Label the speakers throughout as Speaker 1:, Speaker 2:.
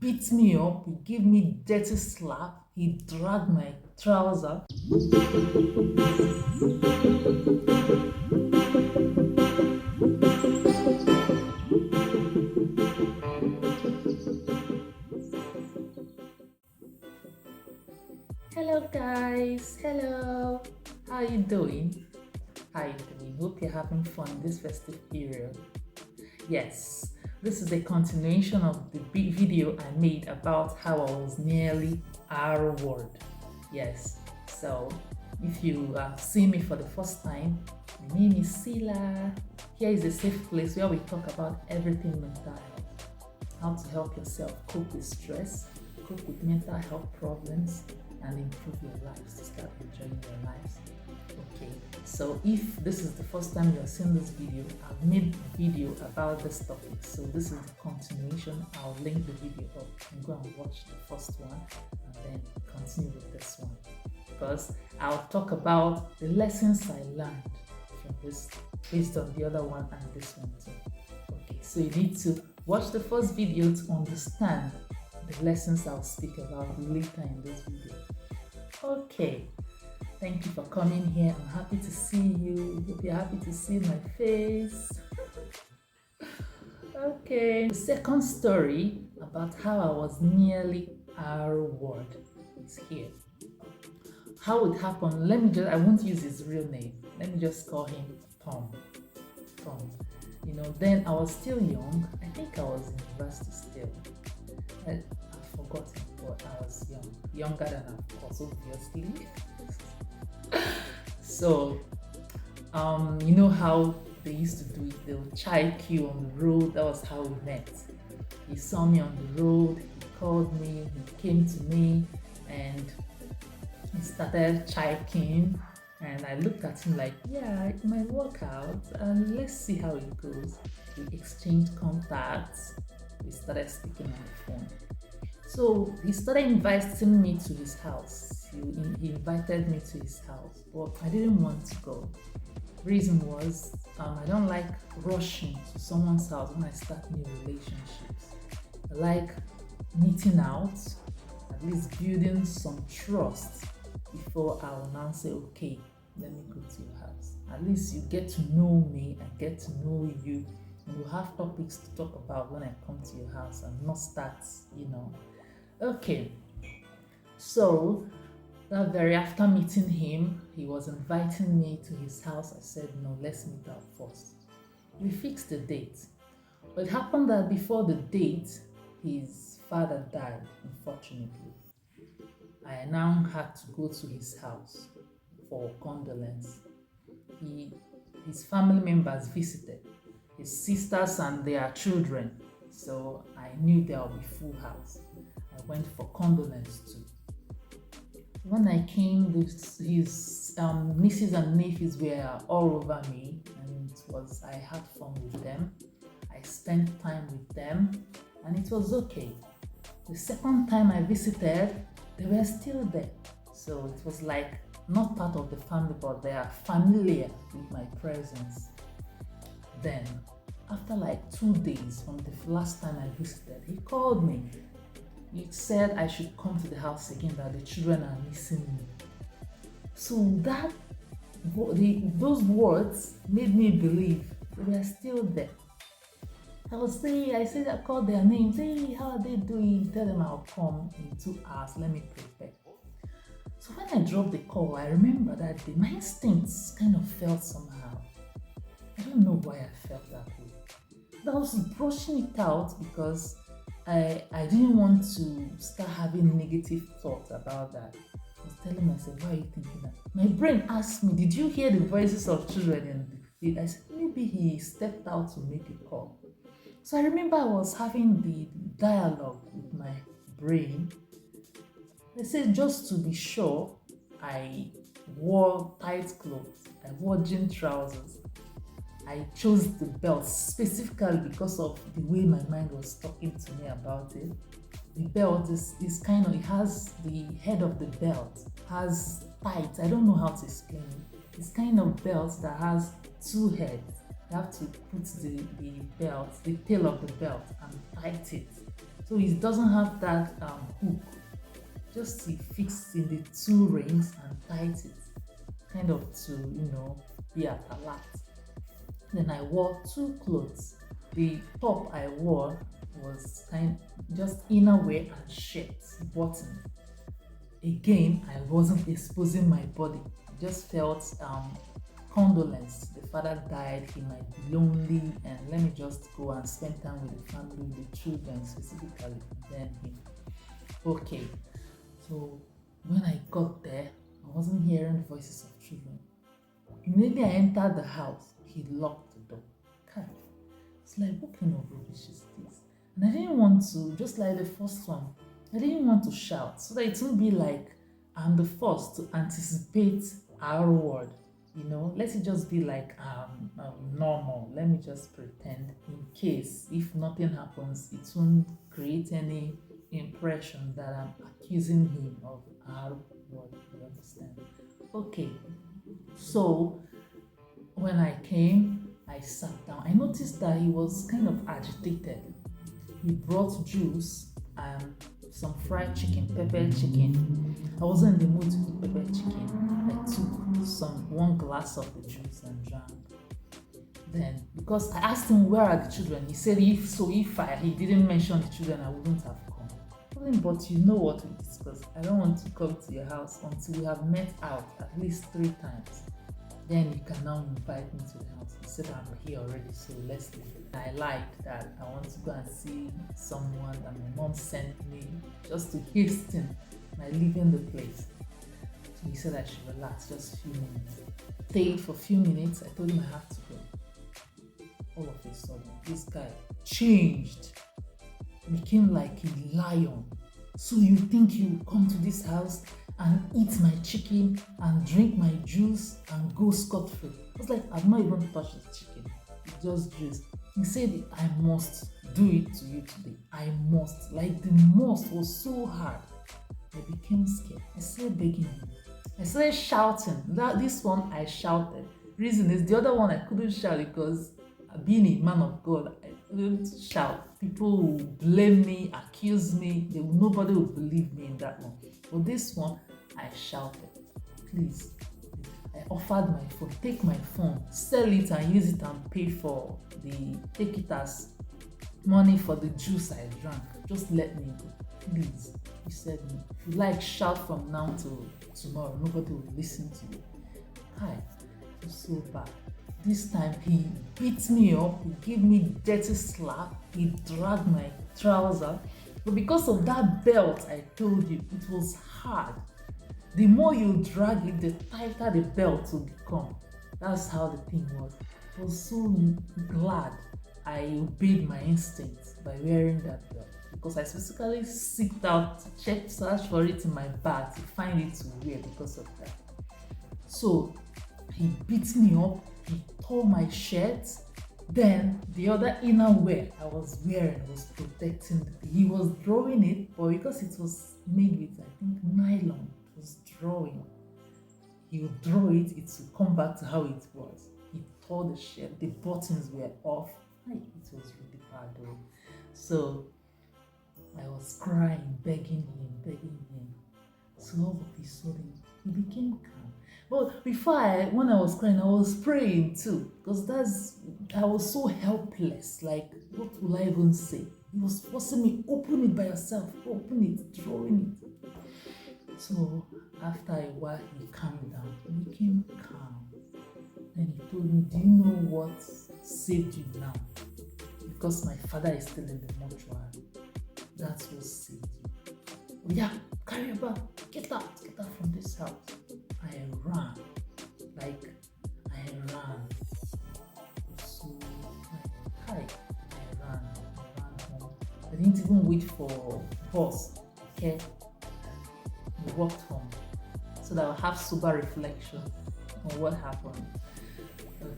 Speaker 1: beat me up, he gave me dirty slap, he dragged my trouser. Hello guys, hello. How you doing? How you doing? Hope you're having fun this festive period. Yes, this is a continuation of the big video I made about how I was nearly R-word. Yes, so if you see me for the first time, my name is Sila. Here is a safe place where we talk about everything mental health, how to help yourself cope with stress, cope with mental health problems, and improve your lives to start enjoying your lives. Okay, so if this is the first time you're seeing this video, I've made a video about this topic, so this is the continuation. I'll link the video up and go and watch the first one and then continue with this one, because I'll talk about the lessons I learned from this based on the other one and this one too. Okay, so you need to watch the first video to understand the lessons I'll speak about later in this video. Okay, thank you for coming here. I'm happy to see you. Hope you're happy to see my face. Okay, the second story about how I was nearly R-word is here. How it happened, I won't use his real name. Let me just call him Tom. Then I was still young. I think I was in university still. I've forgotten, but I was younger than of course, obviously. So, you know how they used to do it? They would chai queue on the road. That was how we met. He saw me on the road. He called me. He came to me, and he started chiking. And I looked at him like, yeah, it might work out, and let's see how it goes. We exchanged contacts. We started speaking on the phone. So he started inviting me to his house. He invited me to his house, but I didn't want to go. Reason was, I don't like rushing to someone's house when I start new relationships. I like meeting out, at least building some trust before I will now say, okay, let me go to your house. At least you get to know me, I get to know you, and we'll have topics to talk about when I come to your house and not start, Okay, so that very after meeting him, he was inviting me to his house. I said, no, let's meet out first. We fixed the date. But it happened that before the date, his father died, unfortunately. I now had to go to his house for condolence. His family members visited, his sisters and their children. So I knew there would be full house. I went for condolence too. When I came, his nieces and nephews were all over me, and I had fun with them. I spent time with them, and it was okay. The second time I visited, they were still there. So it was like not part of the family, but they are familiar with my presence. Then, after like 2 days from the last time I visited, he called me. He said I should come to the house again, that the children are missing me. So those words made me believe they were still there. I called their names. Hey, how are they doing? Tell them I'll come in 2 hours. Let me prepare. So when I dropped the call, I remember that day, my instincts kind of felt somehow. I don't know why I felt that way. But I was brushing it out because I didn't want to start having negative thoughts about that. I was telling myself, why are you thinking that? My brain asked me, did you hear the voices of children in the field? I said, maybe he stepped out to make a call. So I remember I was having the dialogue with my brain. I said, just to be sure, I wore tight clothes. I wore jean trousers. I chose the belt specifically because of the way my mind was talking to me about it. The belt is it has the head of the belt, has tight. I don't know how to explain it. It's kind of belt that has 2 heads. You have to put the tail of the belt and tight it So it doesn't have that hook. Just he fixed in the two rings and tight it, kind of to, be at alert. Then I wore two clothes. The top I wore was just inner wear and shirt, button. Again, I wasn't exposing my body. I just felt condolence. The father died, he might be lonely, and let me just go and spend time with the family, the children specifically, then him. Okay, so when I got there, I wasn't hearing voices of children. Immediately I entered the house, he locked the door. God, it's like, what kind of rubbish is this? And I didn't want to, just like the first one, I didn't want to shout so that it won't be like I'm the first to anticipate our word. Let it just be like normal. Let me just pretend in case if nothing happens, it won't create any impression that I'm accusing him of our word. You understand? Okay. So when I came, I sat down. I noticed that he was kind of agitated. He brought juice and some fried chicken, pepper chicken. I wasn't in the mood to eat pepper chicken. I took one glass of the juice and drank. Then, because I asked him where are the children, he said he didn't mention the children, I wouldn't have come. But you know what we discussed. I don't want to come to your house until we have met out at least 3 times. Then you can now invite me to the house. He said I'm here already, so let's leave. I liked that. I want to go and see someone that my mom sent me just to hasten my leaving the place. So he said I should relax just a few minutes. Stayed for a few minutes. I told him I have to go. All of a sudden, this guy changed. Became like a lion. So you think you come to this house and eat my chicken and drink my juice and go scot-free? I was like, I've not even touched the chicken. It's just juice. He said, I must do it to you today. I must. Like the must was so hard. I became scared. I started begging him. I started shouting. This one I shouted. Reason is the other one I couldn't shout because being a man of God, I couldn't shout. People will blame me, accuse me. Nobody will believe me in that one. But this one, I shouted, please. I offered my phone, take my phone, sell it and use it and take it as money for the juice I drank. Just let me go, please. He said, if you like, shout from now till tomorrow. Nobody will listen to you. Hi, it was so bad. This time he beat me up, he gave me dirty slap, he dragged my trouser. But because of that belt, I told you, it was hard. The more you drag it, the tighter the belt will become. That's how the thing was. I was so glad I obeyed my instincts by wearing that belt, because I specifically searched for it in my bag to find it to wear because of that. So he beat me up, he tore my shirt, then the other inner wear I was wearing was protecting. He was drawing it, but because it was made with, I think, nylon, it was drawing. He would draw it, it would come back to how it was. He tore the shirt, the buttons were off. It was really bad though. So I was crying, begging him. So all of a sudden, he became calm. But when I was crying, I was praying too, because I was so helpless. Like, what will I even say? He was forcing me, open it by yourself, open it, drawing it. So after a while, he calmed down, he became calm. Then he told me, do you know what saved you now? Because my father is still in the mortuary. That's what saved you. Oh, yeah, carry your bag, get out from this house. I ran. So, I ran home. I didn't even wait for bus. Okay, I walked home so that I'll have sober reflection on what happened.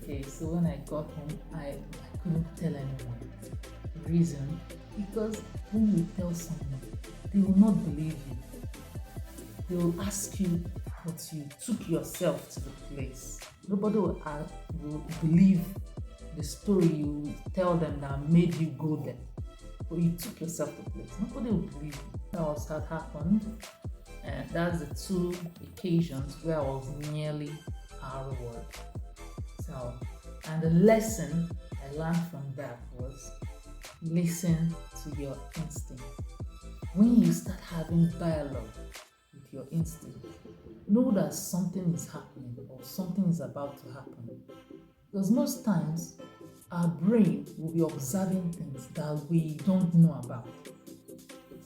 Speaker 1: Okay, so when I got home, I couldn't tell anyone. The reason, because when you tell someone, they will not believe you. They will ask you, but you took yourself to the place. Nobody will believe the story you tell them that made you go there. but you took yourself to place. Nobody will believe you. That was what happened. And that's the two occasions where I was nearly harrowed. So, and the lesson I learned from that was listen to your instinct. When you start having dialogue with your instinct, know that something is happening or something is about to happen. Because most times our brain will be observing things that we don't know about.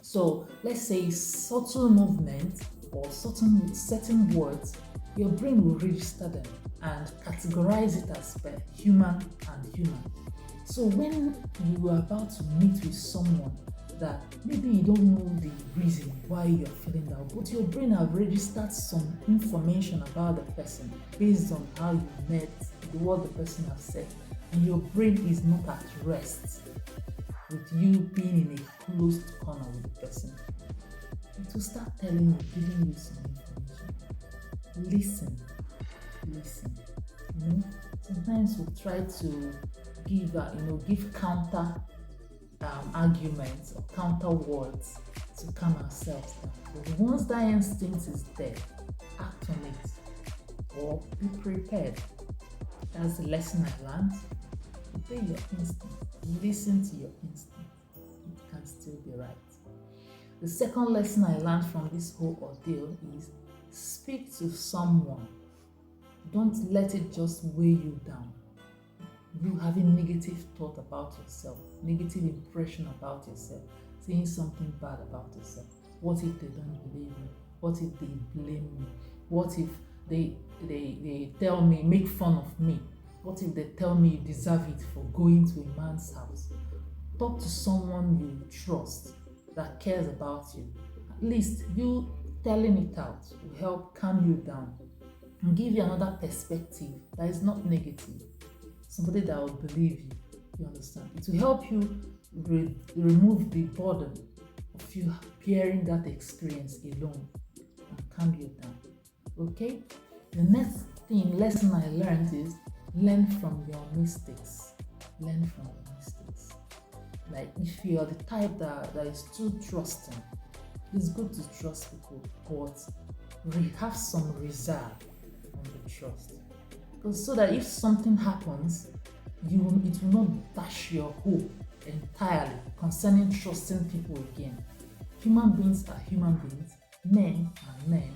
Speaker 1: So let's say subtle movement or certain words, your brain will register them and categorize it as per human and human. So when you are about to meet with someone that maybe you don't know the reason why you're feeling that, but your brain have registered some information about the person based on how you met, what the person has said, and your brain is not at rest with you being in a closed corner with the person. It will start telling you, giving you some information. Listen. Sometimes we try to give counter arguments or counter words to calm ourselves down. But once that instinct is there, act on it or be prepared. That's the lesson I learned. Obey your instinct. Listen to your instinct. It can still be right. The second lesson I learned from this whole ordeal is speak to someone. Don't let it just weigh you down. You having negative thought about yourself, negative impression about yourself, saying something bad about yourself. What if they don't believe me? What if they blame me? What if they tell me, make fun of me? What if they tell me you deserve it for going to a man's house? Talk to someone you trust that cares about you. At least you telling it out will help calm you down and give you another perspective that is not negative. Somebody that will believe you. You understand? It will help you remove the burden of you bearing that experience alone and calm you down. Okay? The next lesson I learned is learn from your mistakes. Learn from your mistakes. Like if you are the type that is too trusting, it's good to trust people, but have some reserve on the trust. Because so that if something happens, it will not dash your hope entirely concerning trusting people again. Human beings are human beings, men are men,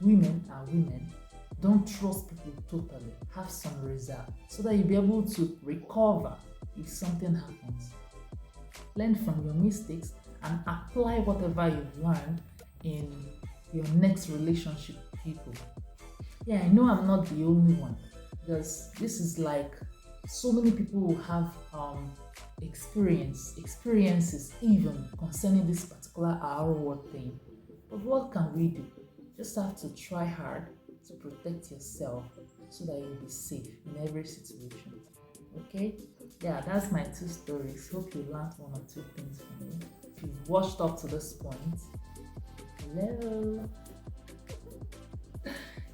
Speaker 1: women are women. Don't trust people totally. Have some reserve so that you'll be able to recover if something happens. Learn from your mistakes and apply whatever you've learned in your next relationship with people. Yeah, I know I'm not the only one, because this is like so many people who have experiences even concerning this particular our thing. But what can we do? Just have to try hard to protect yourself so that you'll be safe in every situation. Okay? Yeah, that's my 2 stories. Hope you learned 1 or 2 things from me. If you've watched up to this point, hello.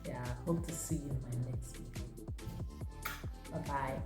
Speaker 1: Yeah, hope to see you in my next video. Bye-bye.